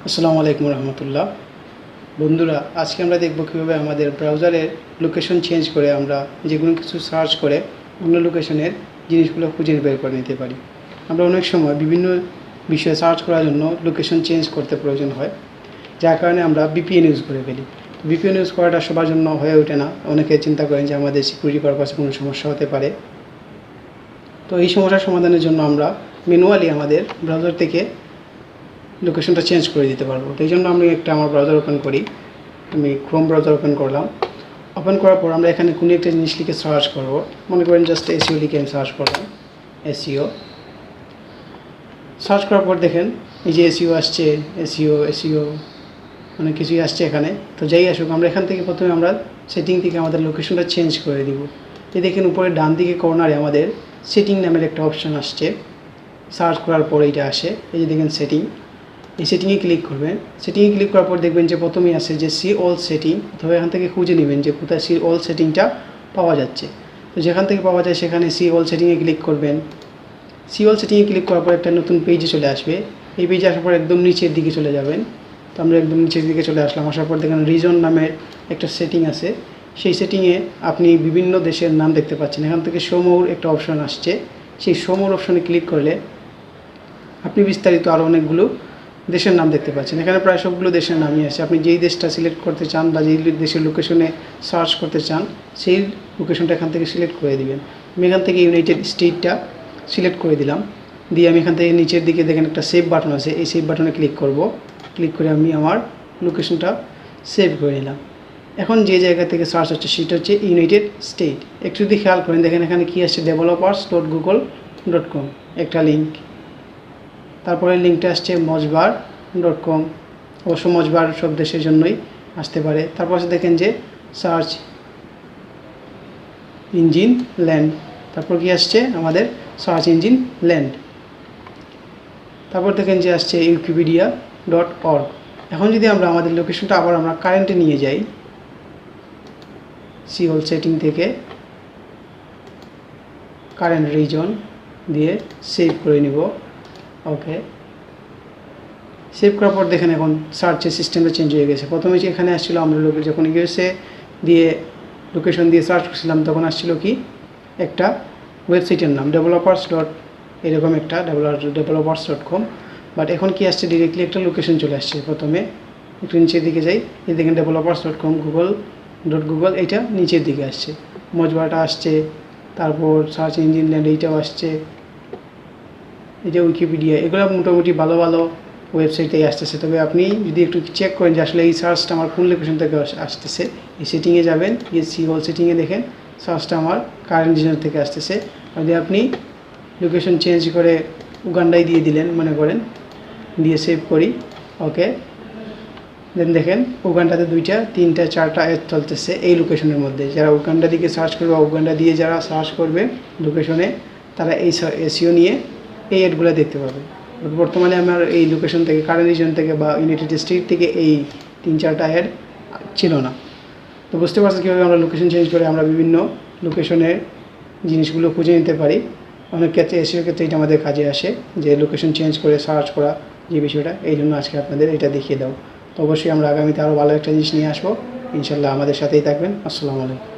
আসসালামু আলাইকুম রহমতুল্লাহ। বন্ধুরা, আজকে আমরা দেখব কীভাবে আমাদের ব্রাউজারের লোকেশন চেঞ্জ করে আমরা যে কোনো কিছু সার্চ করে অন্য লোকেশনের জিনিসগুলো খুঁজে বের করে নিতে পারি। আমরা অনেক সময় বিভিন্ন বিষয়ে সার্চ করার জন্য লোকেশন চেঞ্জ করতে প্রয়োজন হয়, যার কারণে আমরা ভিপিএন ইউজ করে ফেলি। ভিপিএন ইউজ করাটা সবার জন্য হয়ে ওঠে না। অনেকে চিন্তা করেন যে আমাদের সিকিউরিটি পারপাসে কোনো সমস্যা হতে পারে। তো এই সমস্যার সমাধানের জন্য আমরা ম্যানুয়ালি আমাদের ব্রাউজার থেকে লোকেশনটা চেঞ্জ করে দিতে পারবো। তো এই জন্য আমি আমার ব্রাউজার ওপেন করি। আমি ক্রোম ব্রাউজার ওপেন করলাম। ওপেন করার পর আমরা এখানে কোনো একটা জিনিস লিখে সার্চ করব। মনে করেন জাস্ট এসইও লিখে আমি সার্চ করলাম। এসইও সার্চ করার পর দেখেন এই যে এসইও আসছে, এসইও অনেক কিছুই আসছে এখানে। তো যাই আসুক, আমরা এখান থেকে প্রথমে আমরা সেটিং থেকে আমাদের লোকেশনটা চেঞ্জ করে দিব। এই দেখেন উপরে ডান দিকে কর্নারে আমাদের সেটিং নামের একটা অপশান আসছে। সার্চ করার পর এইটা আসে, এই যে দেখেন সেটিং। এই সেটিংয়ে ক্লিক করবেন। সেটিংয়ে ক্লিক করার পর দেখবেন যে প্রথমেই আসে যে সি অল সেটিং। অথবা এখান থেকে খুঁজে নেবেন যে কোথায় সি অল সেটিংটা পাওয়া যাচ্ছে। তো যেখান থেকে পাওয়া যায় সেখানে সি অল সেটিংয়ে ক্লিক করবেন। সি অল সেটিংয়ে ক্লিক করার পর একটা নতুন পেজে চলে আসবে। এই পেজে আসার পর একদম নিচের দিকে চলে যাবেন। তো আমরা একদম নিচের দিকে চলে আসলাম। আসার পর দেখেন রিজন নামের একটা সেটিং আছে। সেই সেটিংয়ে আপনি বিভিন্ন দেশের নাম দেখতে পাচ্ছেন। এখান থেকে শো মোর একটা অপশন আসছে। সেই শো মোর অপশনে ক্লিক করলে আপনি বিস্তারিত আরও অনেকগুলো দেশের নাম দেখতে পাচ্ছেন। এখানে প্রায় সবগুলো দেশের নামই আছে। আপনি যেই দেশটা সিলেক্ট করতে চান বা যেই দেশের লোকেশনে সার্চ করতে চান সেই লোকেশনটা এখান থেকে সিলেক্ট করে দিবেন। আমি এখান থেকে ইউনাইটেড স্টেটটা সিলেক্ট করে দিলাম। দিয়ে আমি এখান থেকে নিচের দিকে দেখেন একটা সেভ বাটন আছে। এই সেভ বাটনে ক্লিক করব। ক্লিক করে আমি আমার লোকেশনটা সেভ করে নিলাম। এখন যে জায়গা থেকে সার্চ হচ্ছে সেটা হচ্ছে ইউনাইটেড স্টেট। একটু যদি খেয়াল করেন দেখেন এখানে কী আসছে, developers.google.com একটা লিঙ্ক। তারপরে লিঙ্কটা আসছে mojbar.com। অবশ্য মজবার সব দেশের জন্যই আসতে পারে। তারপর দেখেন যে সার্চ ইঞ্জিন ল্যান্ড। তারপর কি আসছে আমাদের সার্চ ইঞ্জিন ল্যান্ড। তারপর দেখেন যে আসছে wikipedia.org। এখন যদি আমরা আমাদের লোকেশনটা আবার আমরা কারেন্টে নিয়ে যাই, সি অল সেটিং থেকে কারেন্ট রিজন দিয়ে সেভ করে নিব। ওকে, সেভ করার পর দেখেন এখন সার্চের সিস্টেমটা চেঞ্জ হয়ে গেছে। প্রথমে যে এখানে আসছিলো আমরা যখন ইউএসএ দিয়ে লোকেশন দিয়ে সার্চ করছিলাম তখন আসছিল কি একটা ওয়েবসাইটের নাম এরকম একটা developers.com। বাট এখন কি আসছে ডিরেক্টলি একটা লোকেশন চলে আসছে। প্রথমে একটু নিচের দিকে যাই, এই দেখেন developers.com গুগল এইটা নিচের দিকে আসছে। মজবাটা আসছে, তারপর সার্চ ইঞ্জিন ল্যান্ড এইটাও আসছে, এটা উইকিপিডিয়া। এগুলো মোটামুটি ভালো ভালো ওয়েবসাইটেই আসতেছে। তবে আপনি যদি একটু চেক করেন যে আসলে এই সার্চটা আমার কোন লোকেশন থেকে আসতেছে, এই সেটিংয়ে যাবেন, গিয়ে সি অল সেটিংয়ে দেখেন সার্চটা আমার কারেন্ট রিজন থেকে আসতেছে। যদি আপনি লোকেশন চেঞ্জ করে উগান্ডায় দিয়ে দিলেন মনে করেন, দিয়ে সেভ করি। ওকে, দেন দেখেন উগান্ডাতে 2টা 3টা 4টা অ্যাড চলতেছে এই লোকেশনের মধ্যে। যারা উগান্ডা দিকে সার্চ করবে বা উগান্ডা দিয়ে যারা সার্চ করবে লোকেশনে, তারা এই এসইও নিয়ে এই অ্যাডগুলো দেখতে পাবে। বর্তমানে আমার এই লোকেশন থেকে কারেন্ট রিজন থেকে বা ইউনাইটেড স্টেট থেকে এই 3-4টা অ্যাড ছিল না। তো বুঝতে পারছেন কীভাবে আমরা লোকেশন চেঞ্জ করে আমরা বিভিন্ন লোকেশনের জিনিসগুলো খুঁজে নিতে পারি। অনেক ক্ষেত্রে এসইও ক্ষেত্রে এটা আমাদের কাজে আসে, যে লোকেশন চেঞ্জ করে সার্চ করা যে বিষয়টা। এই জন্য আজকে আপনাদের এটা দেখিয়ে দাও। তো অবশ্যই আমরা আগামীতে আরও ভালো একটা জিনিস নিয়ে আসবো। ইনশাল্লাহ আমাদের সাথেই থাকবেন। আসসালামু আলাইকুম।